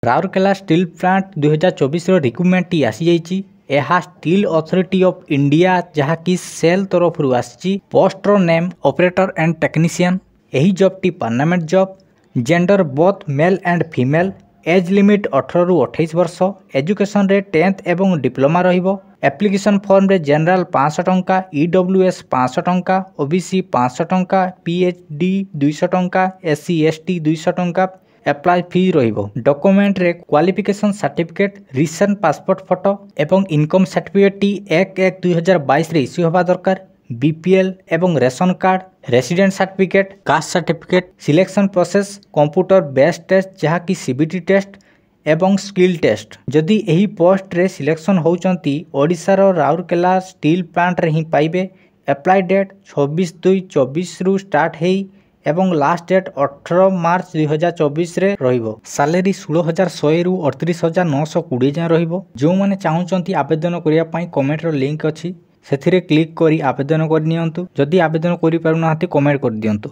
Rourkela steel plant 2024 recruitment टी आसी जाइए। यह स्टील अथॉरिटी ऑफ इंडिया जहाँकि सेल तरफ आसी। पोस्टर नेम ऑपरेटर एंड टेक्नीशियन। यही जॉब टी permanent job. Gender both male and female. Age limit 18 रु 28 वर्ष। एजुकेशन रे 10th एवं डिप्लोमा रहिबो। एप्लिकेशन फॉर्म रे जनरल 500 टंका, ईडब्ल्यूएस 500 टंका, ओबीसी 500 टंका, पीएचडी 200 टंका, एससी एसटी 200 टंका एप्लाई फी रहिबो। डॉक्यूमेंट रे qualification certificate, recent passport photo एवं इनकम सर्टिफिकेट टी 1/1/2022 रे इश्यू होबा दरकार। बीपीएल एवं ration card, resident certificate, caste certificate. Selection process computer based test जहाँकि सीबीटी टेस्ट एवं स्किल टेस्ट। जदि यही पोस्ट रे सिलेक्शन होउचंती ओडिशार राउरकेला स्टील प्लांट रे ही पाइबे। एप्लाई डेट 26/2/24 रु स्टार्ट हेई एवं लास्ट डेट 18 मार्च 2024 रे रहिबो। सैलरी 16,100 रु 38,920 जाए रहिबो। जो माने चाहुचंती आवेदन करिया पई कमेंट रो लिंक अछि, सेथिरे क्लिक करी आवेदन कर नियंतु। जदि आवेदन करि पारुनाहांती कमेंट कर दियंतु।